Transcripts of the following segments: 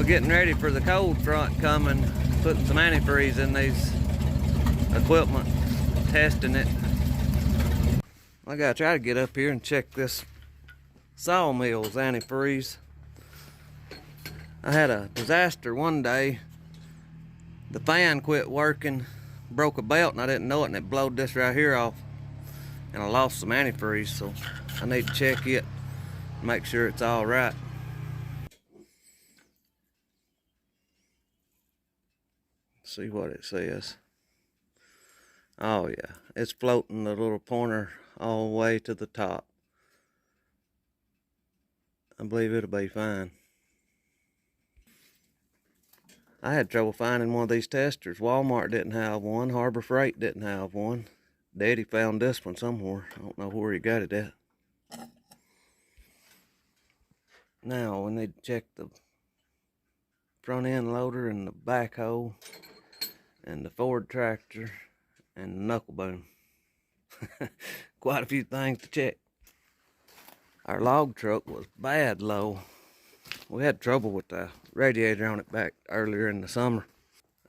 We're getting ready for the cold front coming, putting some antifreeze in these equipment, testing it. I gotta try to get up here and check this Sawmill's antifreeze. I had a disaster one day. The fan quit working, broke a belt, and I didn't know it, and it blowed this right here off, and I lost some antifreeze, so I need to check it, make sure it's all right. See what it says. Oh yeah, it's floating the little pointer all the way to the top. I believe it'll be fine. I had trouble finding one of these testers. Walmart didn't have one. Harbor Freight didn't have one. Daddy found this one somewhere. I don't know where he got it at. Now we need to check the front end loader and the backhoe and the Ford tractor and the knuckle boom. Quite a few things to check. Our log truck was bad low. We had trouble with the radiator on it back earlier in the summer.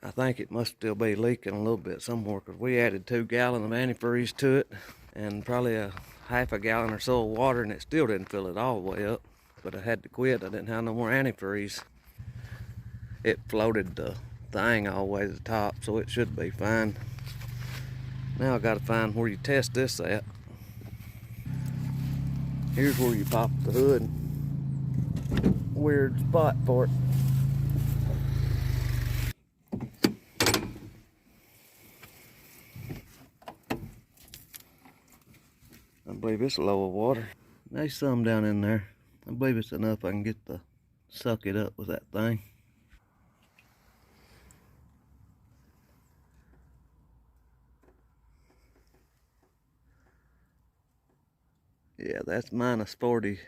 I think it must still be leaking a little bit somewhere, because we added 2 gallons of antifreeze to it and probably a half a gallon or so of water, and it still didn't fill it all the way up. But I had to quit. I didn't have no more antifreeze. It floated the thing all the way to the top, so it should be fine. Now I gotta find where you test this at. Here's where you pop the hood. Weird spot for it. I believe it's low of water. There's some down in there. I believe it's enough I can get to suck it up with that thing. Yeah, that's minus 40.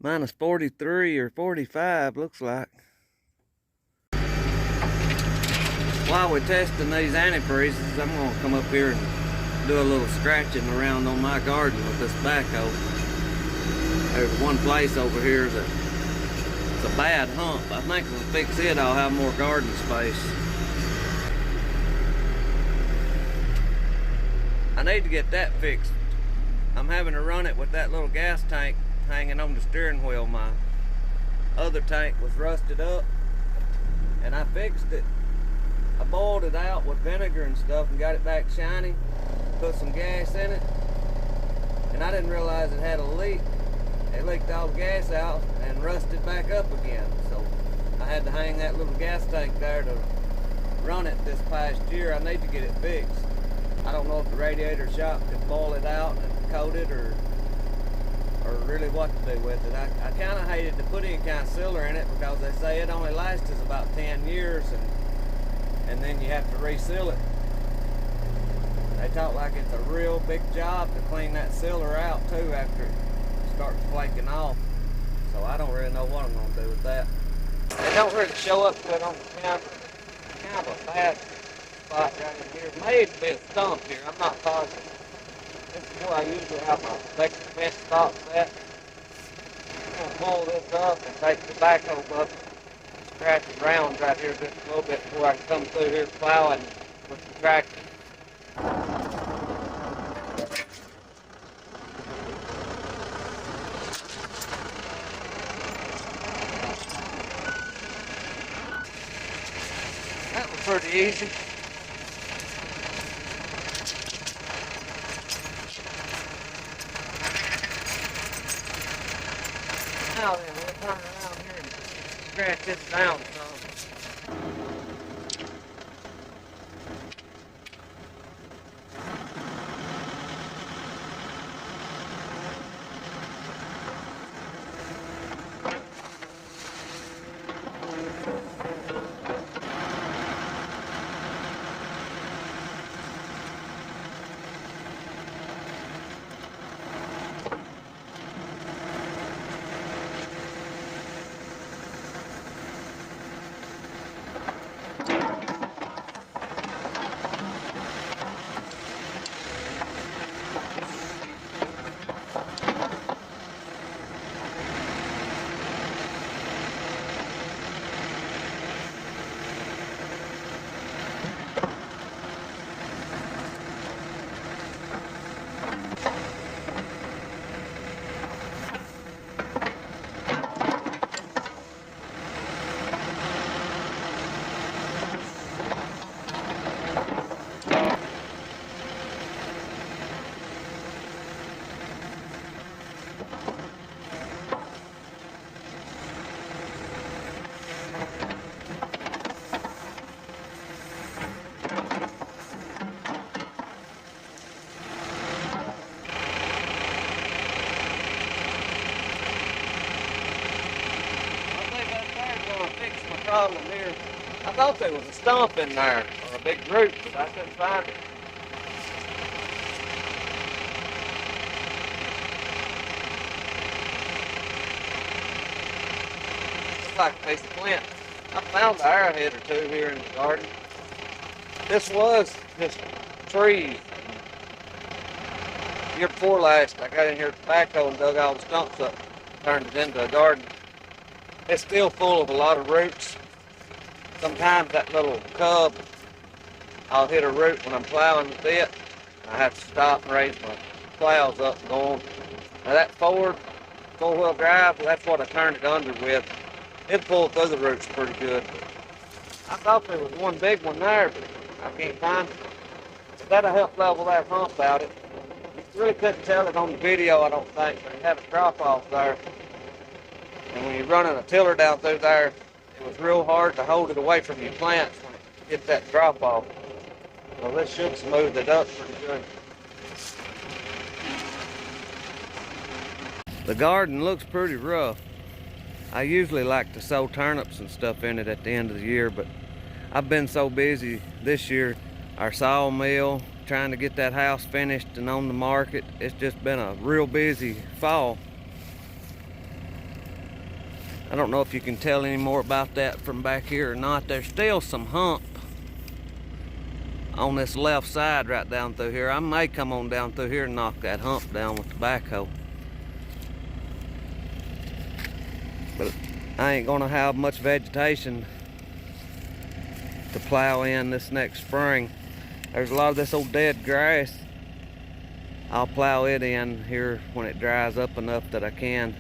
Minus 43 or 45, looks like. While we're testing these antifreezes, I'm gonna come up here and do a little scratching around on my garden with this backhoe. There's one place over here that it's a bad hump. I think if we fix it, I'll have more garden space. I need to get that fixed. I'm having to run it with that little gas tank hanging on the steering wheel. My other tank was rusted up, and I fixed it. I boiled it out with vinegar and stuff and got it back shiny, put some gas in it, and I didn't realize it had a leak. It leaked all the gas out and rusted back up again, so I had to hang that little gas tank there to run it this past year. I need to get it fixed. I don't know if the radiator shop could boil it out and coat it, or really what to do with it. I kind of hated to put any kind of sealer in it, because they say it only lasts us about 10 years, and then you have to reseal it. They talk like it's a real big job to clean that sealer out too after it starts flaking off. So I don't really know what I'm going to do with that. They don't really show up good on the camera. Kind of a bad spot right in here. Maybe a stump here, I'm not positive. This is where I usually have my electric vent stops at. I'm going to pull this up and take the backhoe up, scratch the ground right here just a little bit before I can come through here plowing with the tractor. That was pretty easy. Now then, we'll turn around here and scratch this down some. problem here. I thought there was a stump in there, or a big root, but I couldn't find it. Looks like a piece of flint. I found an arrowhead or two here in the garden. This was just trees. The year before last, I got in here with the backhoe and dug all the stumps up, turned it into a garden. It's still full of a lot of roots. Sometimes that little cub, I'll hit a root when I'm plowing the bit. I have to stop and raise my plows up and go on. Now that four-wheel drive, that's what I turned it under with. It pulled through the roots pretty good. I thought there was one big one there, but I can't find it. That'll help level that hump out. You really couldn't tell it on the video, I don't think, but it had a drop off there. And when you're running a tiller down through there, it was real hard to hold it away from your plants when it hit that drop off. So this should smooth it up pretty good. The garden looks pretty rough. I usually like to sow turnips and stuff in it at the end of the year, but I've been so busy this year. Our sawmill, trying to get that house finished and on the market. It's just been a real busy fall. I don't know if you can tell any more about that from back here or not. There's still some hump on this left side right down through here. I may come on down through here and knock that hump down with the backhoe. But I ain't gonna have much vegetation to plow in this next spring. There's a lot of this old dead grass. I'll plow it in here when it dries up enough that I can.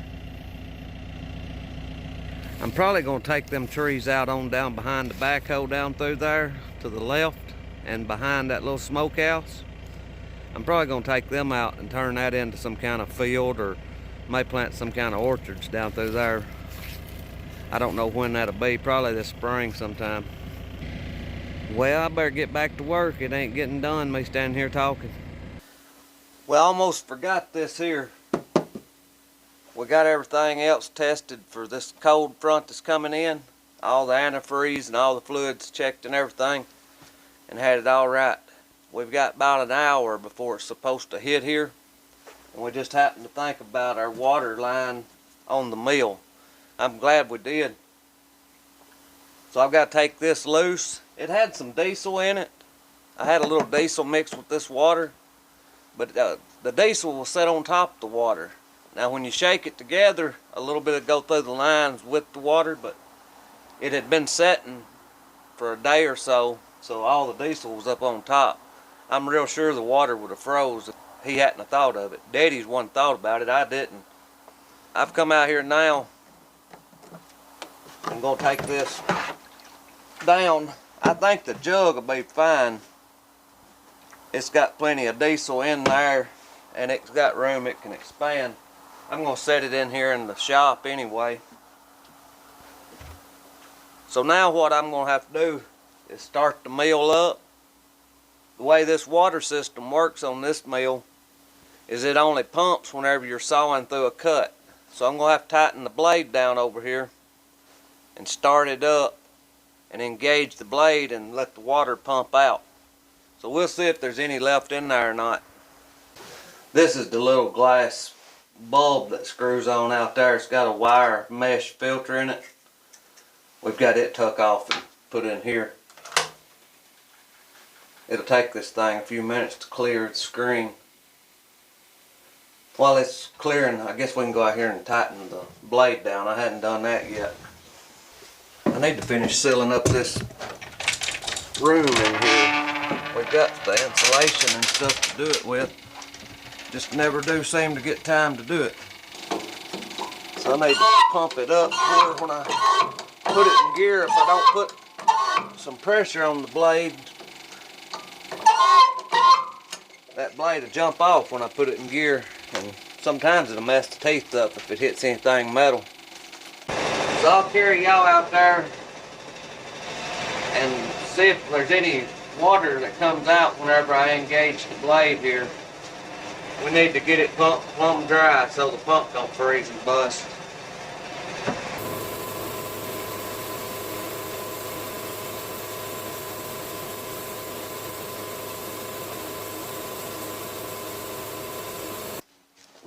I'm probably gonna take them trees out on down behind the backhoe down through there to the left and behind that little smokehouse. I'm probably gonna take them out and turn that into some kind of field, or may plant some kind of orchards down through there. I don't know when that'll be, probably this spring sometime. Well, I better get back to work. It ain't getting done, me standing here talking. Well, I almost forgot this here. We got everything else tested for this cold front that's coming in. All the antifreeze and all the fluids checked and everything, and had it all right. We've got about an hour before it's supposed to hit here, and we just happened to think about our water line on the mill. I'm glad we did. So I've got to take this loose. It had some diesel in it. I had a little diesel mixed with this water, but the diesel will sit on top of the water. Now when you shake it together, a little bit will go through the lines with the water, but it had been setting for a day or so, so all the diesel was up on top. I'm real sure the water would have froze if he hadn't have thought of it. Daddy's one thought about it, I didn't. I've come out here now. I'm gonna take this down. I think the jug will be fine. It's got plenty of diesel in there, and it's got room it can expand. I'm gonna set it in here in the shop anyway. So now what I'm gonna have to do is start the mill up. The way this water system works on this mill is it only pumps whenever you're sawing through a cut. So I'm gonna have to tighten the blade down over here and start it up and engage the blade and let the water pump out. So we'll see if there's any left in there or not. This is the little glass bulb that screws on out there. It's got a wire mesh filter in it. We've got it tuck off and put in here. It'll take this thing a few minutes to clear the screen. While it's clearing, I guess we can go out here and tighten the blade down. I hadn't done that yet. I need to finish sealing up this room in here. We've got the insulation and stuff to do it with. Just never do seem to get time to do it. So I need to pump it up here when I put it in gear. If I don't put some pressure on the blade, that blade will jump off when I put it in gear, and sometimes it'll mess the teeth up if it hits anything metal. So I'll carry y'all out there and see if there's any water that comes out whenever I engage the blade here. We need to get it pumped plumb dry so the pump don't freeze and bust.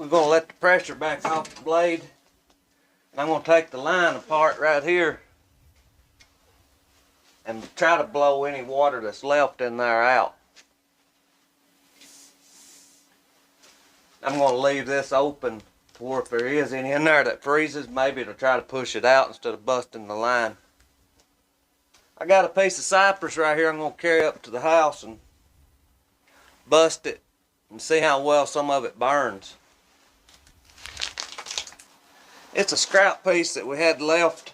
we're going to let the pressure back off the blade. And I'm going to take the line apart right here and try to blow any water that's left in there out. I'm going to leave this open to where if there is any in there that freezes, maybe to try to push it out instead of busting the line. I got a piece of cypress right here I'm going to carry up to the house and bust it and see how well some of it burns. It's a scrap piece that we had left.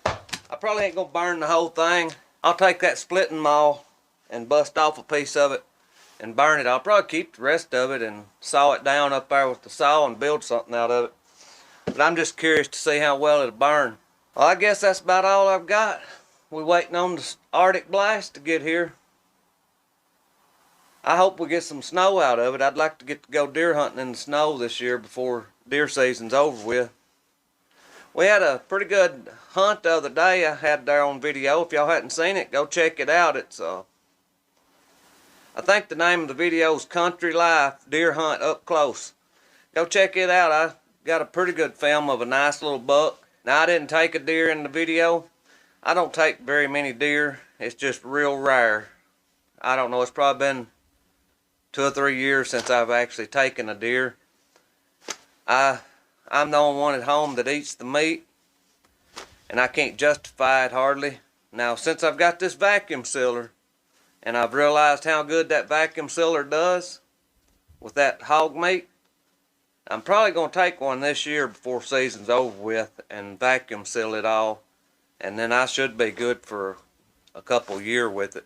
I probably ain't going to burn the whole thing. I'll take that splitting maul and bust off a piece of it and burn it. I'll probably keep the rest of it and saw it down up there with the saw and build something out of it. But I'm just curious to see how well it'll burn. Well, I guess that's about all I've got. We're waiting on the Arctic blast to get here. I hope we get some snow out of it. I'd like to get to go deer hunting in the snow this year before deer season's over with. We had a pretty good hunt the other day I had there on video. If y'all hadn't seen it, go check it out. It's I think the name of the video is Country Life Deer Hunt Up Close. Go check it out. I got a pretty good film of a nice little buck. Now, I didn't take a deer in the video. I don't take very many deer. It's just real rare. I don't know, it's probably been 2 or 3 years since I've actually taken a deer. I'm the only one at home that eats the meat, and I can't justify it hardly. Now, since I've got this vacuum sealer, and I've realized how good that vacuum sealer does with that hog meat, I'm probably going to take one this year before season's over with and vacuum seal it all, and then I should be good for a couple years with it.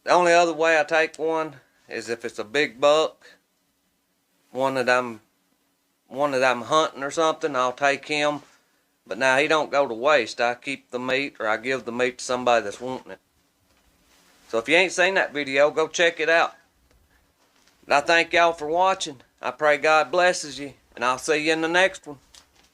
The only other way I take one is if it's a big buck, one that I'm hunting or something, I'll take him. But now he don't go to waste. I keep the meat, or I give the meat to somebody that's wanting it. So if you ain't seen that video, go check it out. But I thank y'all for watching. I pray God blesses you, and I'll see you in the next one.